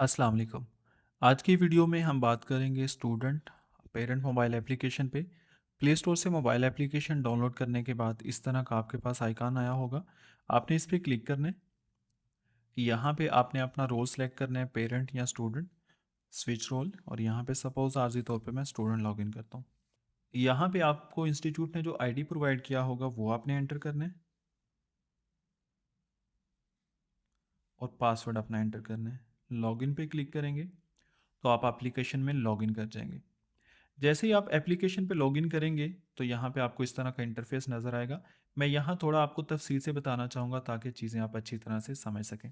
अस्सलाम वालेकुम। आज की वीडियो में हम बात करेंगे स्टूडेंट पेरेंट मोबाइल एप्लीकेशन पे। प्ले स्टोर से मोबाइल एप्लीकेशन डाउनलोड करने के बाद इस तरह का आपके पास आइकॉन आया होगा। आपने इस पे क्लिक करना है। यहाँ पे आपने अपना रोल सेलेक्ट करना है, पेरेंट या स्टूडेंट, स्विच रोल। और यहाँ पे सपोज आर्जी तौर पे मैं स्टूडेंट लॉगिन करता हूँ। यहाँ पे आपको इंस्टीट्यूट ने जो आईडी प्रोवाइड किया होगा वो आपने एंटर करना है और पासवर्ड अपना एंटर करना है। लॉगिन पे क्लिक करेंगे तो आप एप्लीकेशन में लॉगिन कर जाएंगे। जैसे ही आप एप्लीकेशन पे लॉगिन करेंगे तो यहाँ पे आपको इस तरह का इंटरफेस नज़र आएगा। मैं यहाँ थोड़ा आपको तफसील से बताना चाहूँगा ताकि चीज़ें आप अच्छी तरह से समझ सकें।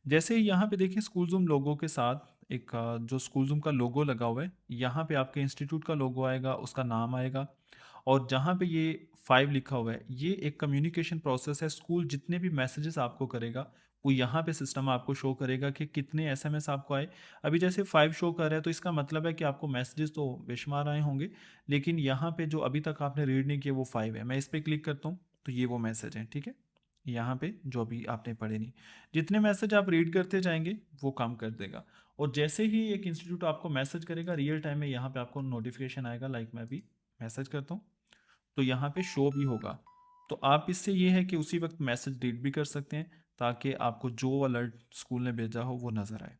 जैसे ही यहाँ पे देखिए स्कूल जूम लोगो के साथ एक जो स्कूल जूम का लोगो लगा हुआ है, यहाँ पे आपके इंस्टीट्यूट का लोगो आएगा, उसका नाम आएगा। और जहाँ पे ये 5 लिखा हुआ है, ये एक कम्युनिकेशन प्रोसेस है। स्कूल जितने भी मैसेजेस आपको करेगा, वो यहाँ पे सिस्टम आपको शो करेगा कि कितने एसएमएस आपको आए। अभी जैसे 5 शो कर रहा है तो इसका मतलब है कि आपको मैसेजेस तो बेशुमार आए होंगे, लेकिन यहाँ पे जो अभी तक आपने रीड नहीं किया वो 5 है। मैं इस पे क्लिक करता हूँ तो ये वो मैसेज हैं, ठीक है? यहाँ पे जो अभी आपने पढ़े नहीं। जितने मैसेज आप रीड करते जाएंगे वो काम कर देगा। और जैसे ही एक इंस्टीट्यूट आपको मैसेज करेगा रियल टाइम में, यहाँ पे आपको नोटिफिकेशन आएगा। लाइक मैं अभी मैसेज करता हूँ तो यहाँ पे शो भी होगा। तो आप इससे ये है कि उसी वक्त मैसेज रीड भी कर सकते हैं ताकि आपको जो अलर्ट स्कूल ने भेजा हो वो नज़र आए।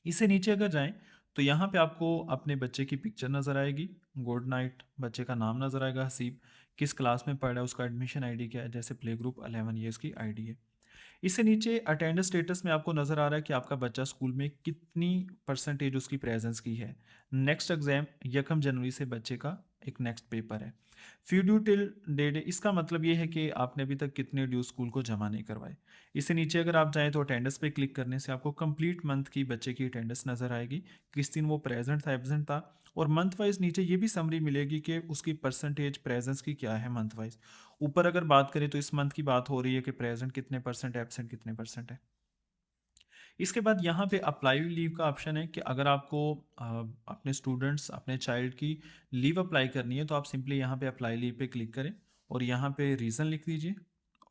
इससे नीचे अगर जाएं तो यहाँ पे आपको अपने बच्चे की पिक्चर नज़र आएगी। गुड नाइट, बच्चे का नाम नज़र आएगा हसीब, किस क्लास में पढ़ रहा है, उसका एडमिशन आईडी क्या है, जैसे प्ले ग्रुप 11 ये उसकी आईडी है। इससे नीचे अटेंडेंस स्टेटस में आपको नज़र आ रहा है कि आपका बच्चा स्कूल में कितनी परसेंटेज उसकी प्रेजेंस की है। नेक्स्ट एग्जाम 1 जनवरी से बच्चे का एक नेक्स्ट पेपर है। फ्यू ड्यू टिल डेट, इसका मतलब ये है कि आपने अभी तक कितने ड्यू स्कूल को जमा नहीं करवाए। इससे नीचे अगर आप जाएँ तो अटेंडेंस पे क्लिक करने से आपको कंप्लीट मंथ की बच्चे की अटेंडेंस नज़र आएगी, किस दिन वो प्रेजेंट था, एब्सेंट था। और मंथ वाइज नीचे ये भी समरी मिलेगी कि उसकी परसेंटेज प्रेजेंस की क्या है मंथ वाइज। ऊपर अगर बात करें तो इस मंथ की बात हो रही है कि प्रेजेंट कितने परसेंट, एब्सेंट कितने परसेंट है। इसके बाद यहाँ पे अप्लाई लीव का ऑप्शन है कि अगर आपको अपने स्टूडेंट्स, अपने चाइल्ड की लीव अप्लाई करनी है तो आप सिंपली यहाँ पे अप्लाई लीव पे क्लिक करें और यहाँ पे रीज़न लिख दीजिए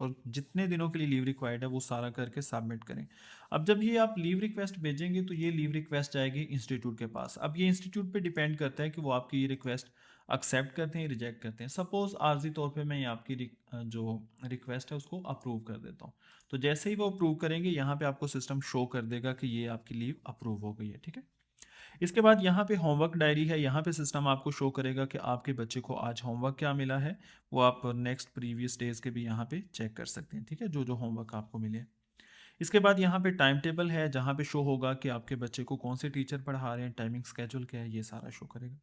और जितने दिनों के लिए लीव रिक्वायर्ड है वो सारा करके सबमिट करें। अब जब ये आप लीव रिक्वेस्ट भेजेंगे तो ये लीव रिक्वेस्ट जाएगी इंस्टीट्यूट के पास। अब ये इंस्टीट्यूट पे डिपेंड करता है कि वो आपकी ये रिक्वेस्ट एक्सेप्ट करते हैं, रिजेक्ट करते हैं। सपोज आर्जी तौर पे मैं आपकी जो रिक्वेस्ट है उसको अप्रूव कर देता हूँ। तो जैसे ही वो अप्रूव करेंगे यहाँ पे आपको सिस्टम शो कर देगा कि ये आपकी लीव अप्रूव हो गई है, ठीक है? इसके बाद यहाँ पे होमवर्क डायरी है। यहाँ पे सिस्टम आपको शो करेगा कि आपके बच्चे को आज होमवर्क क्या मिला है। वो आप नेक्स्ट प्रीवियस डेज के भी यहाँ पे चेक कर सकते हैं, ठीक है, जो जो होमवर्क आपको मिले। इसके बाद यहाँ पे टाइम टेबल है जहाँ पे शो होगा कि आपके बच्चे को कौन से टीचर पढ़ा रहे हैं, टाइमिंग स्केड्यूल क्या है, ये सारा शो करेगा।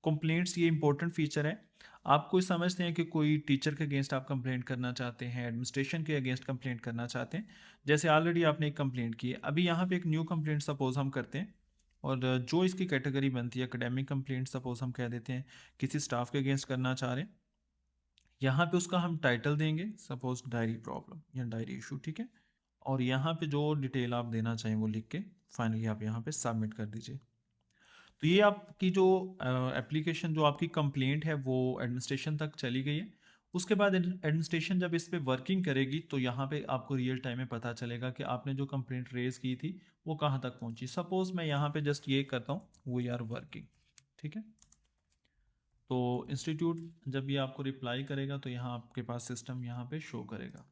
कंप्लेंट्स ये इंपॉर्टेंट फीचर है। आप कोई समझते हैं कि कोई टीचर के अगेंस्ट आप कंप्लेंट करना चाहते हैं, एडमिनिस्ट्रेशन के अगेंस्ट कंप्लेंट करना चाहते हैं, जैसे ऑलरेडी आपने एक कंप्लेंट की है, अभी यहाँ पे एक न्यू कंप्लेंट सपोज हम करते हैं और जो इसकी कैटेगरी बनती है एकेडमिक कंप्लेंट सपोज हम कह देते हैं, किसी स्टाफ के अगेंस्ट करना चाह रहे हैं। यहाँ पे उसका हम टाइटल देंगे सपोज डायरी प्रॉब्लम या डायरी इशू, ठीक है। और यहाँ पे जो डिटेल आप देना चाहें वो लिख के फाइनली आप यहाँ पे सबमिट कर दीजिए। तो ये आपकी जो एप्लीकेशन, जो आपकी कंप्लेंट है वो एडमिनिस्ट्रेशन तक चली गई है। उसके बाद एडमिनिस्ट्रेशन जब इस पे वर्किंग करेगी तो यहाँ पे आपको रियल टाइम में पता चलेगा कि आपने जो कंप्लेंट रेज की थी वो कहाँ तक पहुँची। सपोज मैं यहाँ पे जस्ट ये करता हूँ वी आर वर्किंग, ठीक है। तो इंस्टीट्यूट जब ये आपको रिप्लाई करेगा तो यहाँ आपके पास सिस्टम यहाँ पे शो करेगा,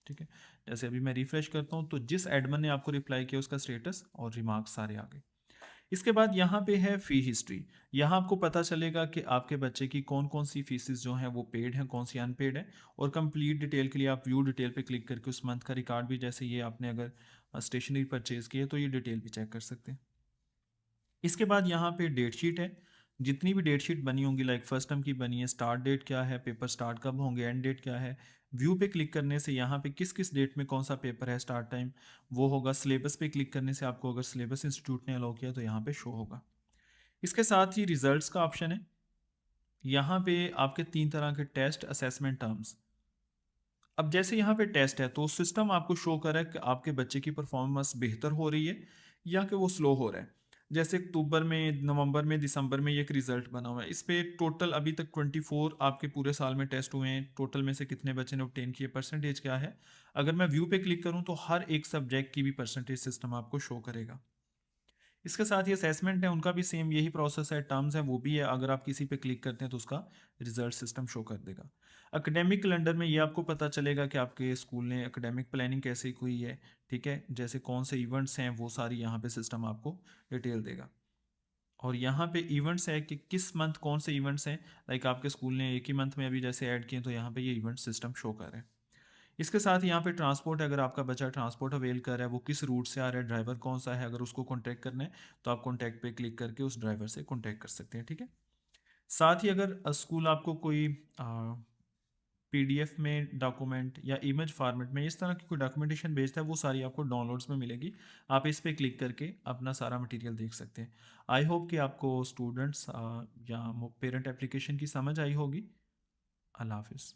ठीक है। जैसे अभी मैं रिफ्रेश करता हूँ तो जिस एडमिन ने आपको रिप्लाई किया उसका स्टेटस और रिमार्क्स सारे आ गए। इसके बाद यहाँ पे है फ़ी हिस्ट्री। यहाँ आपको पता चलेगा कि आपके बच्चे की कौन कौन सी फीसिस जो हैं वो पेड हैं, कौन सी अनपेड है। और कंप्लीट डिटेल के लिए आप व्यू डिटेल पे क्लिक करके उस मंथ का रिकॉर्ड भी, जैसे ये आपने अगर स्टेशनरी परचेज की है तो ये डिटेल भी चेक कर सकते हैं। इसके बाद यहाँ पे डेट शीट है। जितनी भी डेट शीट बनी होंगी, लाइक फर्स्ट टर्म की बनी है, स्टार्ट डेट क्या है, पेपर स्टार्ट कब होंगे, एंड डेट क्या है। व्यू पे क्लिक करने से यहाँ पे किस किस डेट में कौन सा पेपर है, स्टार्ट टाइम वो होगा। सिलेबस पे क्लिक करने से आपको अगर सिलेबस इंस्टीट्यूट ने अलाउ किया तो यहाँ पे शो होगा। इसके साथ ही रिजल्ट्स का ऑप्शन है। यहाँ पे आपके 3 तरह के टेस्ट, असेसमेंट, टर्म्स। अब जैसे यहाँ पे टेस्ट है तो सिस्टम आपको शो कर रहा है कि आपके बच्चे की परफॉर्मेंस बेहतर हो रही है या कि वो स्लो हो रहा है। जैसे अक्टूबर में, नवंबर में, दिसंबर में ये एक रिजल्ट बना हुआ है। इस पे टोटल अभी तक 24 आपके पूरे साल में टेस्ट हुए हैं। टोटल में से कितने बच्चे ने ऑब्टेन किए, परसेंटेज क्या है। अगर मैं व्यू पे क्लिक करूँ तो हर एक सब्जेक्ट की भी परसेंटेज सिस्टम आपको शो करेगा। इसके साथ ही असेसमेंट है, उनका भी सेम यही प्रोसेस है, टर्म्स है वो भी है, अगर आप किसी पे क्लिक करते हैं तो उसका रिजल्ट सिस्टम शो कर देगा। एकेडमिक कैलेंडर में ये आपको पता चलेगा कि आपके स्कूल ने एकेडमिक प्लानिंग कैसे हुई है, ठीक है, जैसे कौन से इवेंट्स हैं वो सारी यहाँ पे सिस्टम आपको डिटेल देगा। और यहाँ पे इवेंट्स है कि किस मंथ कौन से इवेंट्स हैं, लाइक आपके स्कूल ने एक ही मंथ में अभी जैसे ऐड किए तो यहाँ पे ये इवेंट सिस्टम शो कर रहे हैं। इसके साथ ही यहाँ पे ट्रांसपोर्ट है, अगर आपका बच्चा ट्रांसपोर्ट अवेल कर रहा है वो किस रूट से आ रहा है, ड्राइवर कौन सा है, अगर उसको कॉन्टैक्ट करना है तो आप कॉन्टैक्ट पे क्लिक करके उस ड्राइवर से कॉन्टैक्ट कर सकते हैं, ठीक है। साथ ही अगर स्कूल आपको कोई पीडीएफ में डॉक्यूमेंट या इमेज फॉर्मेट में इस तरह की कोई डॉक्यूमेंटेशन भेजता है वो सारी आपको डाउनलोड्स में मिलेगी, आप इस पर क्लिक करके अपना सारा मटेरियल देख सकते हैं। आई होप कि आपको स्टूडेंट्स या पेरेंट एप्लीकेशन की समझ आई होगी। अल्लाह हाफिज़।